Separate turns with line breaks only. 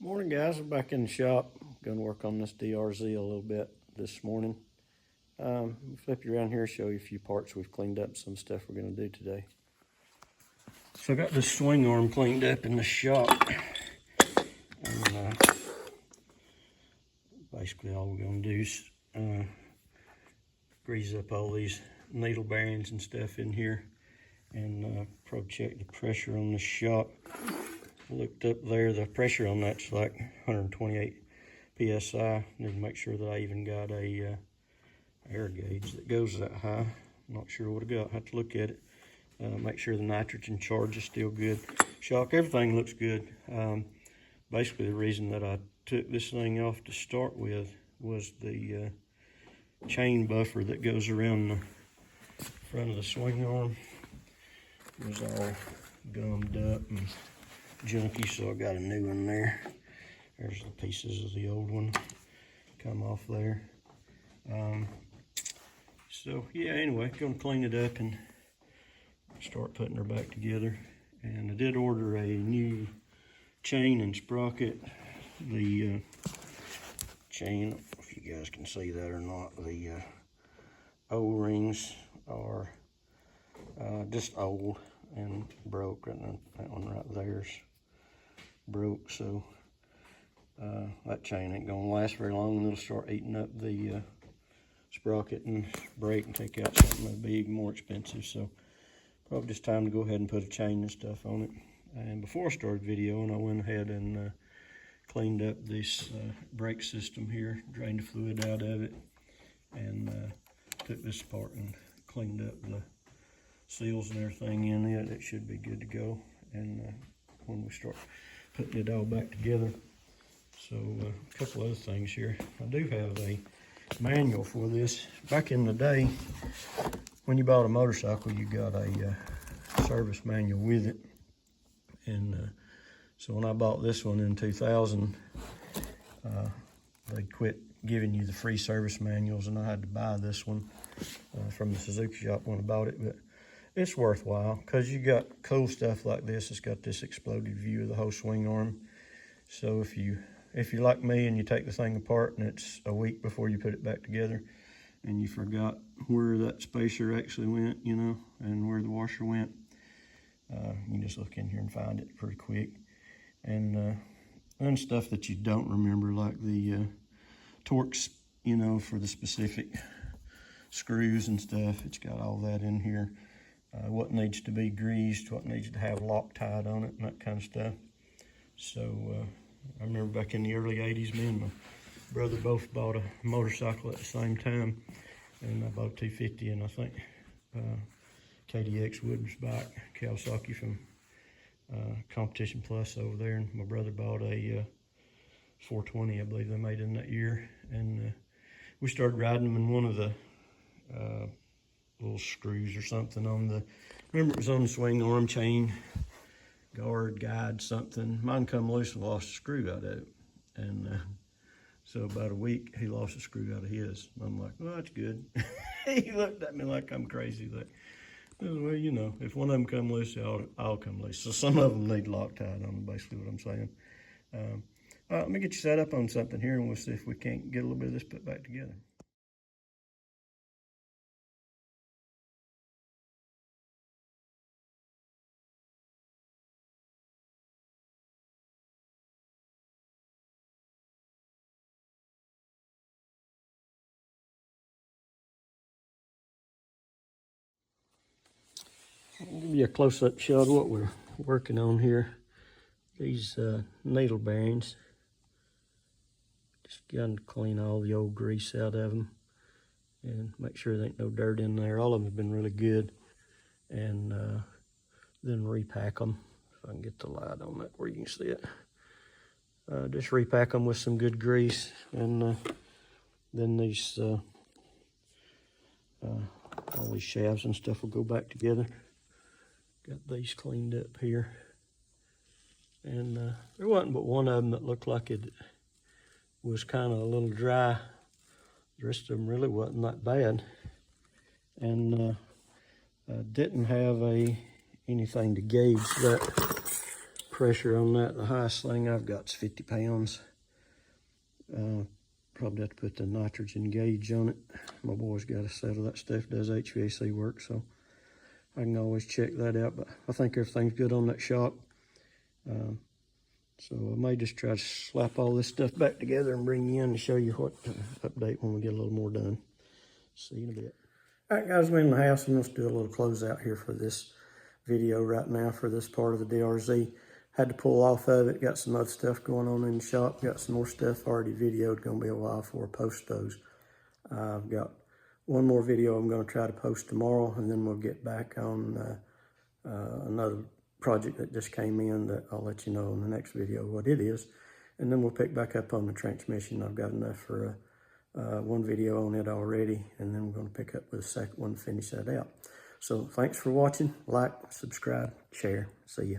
Morning guys, I'm back in the shop. Going to work on this DRZ a little bit this morning. Flip you around here, show you a few parts we've cleaned up, some stuff we're going to do today. So I got this swing arm cleaned up in the shop. And basically all we're going to do is grease up all these needle bearings and stuff in here, and probably check the pressure on the shock. Looked up there, the pressure on that's like 128 psi. Need to make sure that I even got a air gauge that goes that high. Not sure what I got, have to look at it. Make sure the nitrogen charge is still good. Shock, everything looks good. Basically the reason that I took this thing off to start with was the chain buffer that goes around the front of the swing arm. It was all gummed up and junky, so I got a new one there. There's the pieces of the old one come off there. So yeah, anyway, gonna clean it up and start putting her back together. And I did order a new chain and sprocket. The chain, if you guys can see that or not, the O-rings are just old and broke, and that one right there's broke, so that chain ain't gonna last very long, and it'll start eating up the sprocket and break and take out something that'll be even more expensive. So probably just time to go ahead and put a chain and stuff on it. And before I started videoing, I went ahead and cleaned up this brake system here, drained the fluid out of it, and took this apart and cleaned up the seals and everything in it. It should be good to go. And when we start putting it all back together. So a couple other things here. I do have a manual for this. Back in the day, when you bought a motorcycle, you got a service manual with it. And so when I bought this one in 2000, they quit giving you the free service manuals, and I had to buy this one from the Suzuki shop when I bought it. But it's worthwhile because you got cool stuff like this. It's got this exploded view of the whole swing arm. So if you're like me and you take the thing apart and it's a week before you put it back together and you forgot where that spacer actually went, you know, and where the washer went, you just look in here and find it pretty quick. And stuff that you don't remember, like the torques, you know, for the specific screws and stuff. It's got all that in here. What needs to be greased, what needs to have Loctite on it, and that kind of stuff. So I remember back in the early 80s, me and my brother both bought a motorcycle at the same time, and I bought a 250, and I think KDX Wood's bike, Kawasaki from Competition Plus over there, and my brother bought a 420, I believe they made in that year, and we started riding them in one of the little screws or something on the, remember it was on the swing arm chain guard guide something. Mine come loose and lost a screw out of it, and so about a week he lost a screw out of his. And I'm like, well, that's good. He looked at me like I'm crazy. Like, well, you know, if one of them come loose, I'll come loose. So some of them need Loctite on them, basically what I'm saying. Let me get you set up on something here, and we'll see if we can't get a little bit of this put back together. I'll give you a close-up shot of what we're working on here. These needle bearings. Just got to clean all the old grease out of them and make sure there ain't no dirt in there. All of them have been really good. And then repack them. If I can get the light on that where you can see it. Just repack them with some good grease, and then these all these shafts and stuff will go back together. Got these cleaned up here, and there wasn't but one of them that looked like it was kind of a little dry. The rest of them really wasn't that bad, and didn't have anything to gauge that pressure on that. The highest thing I've got is 50 pounds. Probably have to put the nitrogen gauge on it. My boy's got a set of that stuff, does HVAC work, so I can always check that out. But I think everything's good on that shock. So I may just try to slap all this stuff back together and bring you in to show you what update when we get a little more done. See you in a bit. All right, guys, we're in the house, and let's do a little closeout here for this video right now for this part of the DRZ. Had to pull off of it, got some other stuff going on in the shop, got some more stuff already videoed, gonna be a while before I post those. I've got one more video I'm gonna try to post tomorrow, and then we'll get back on another project that just came in that I'll let you know in the next video what it is. And then we'll pick back up on the transmission. I've got enough for one video on it already, and then we're gonna pick up with the second one to finish that out. So thanks for watching. Like, subscribe, share. See ya.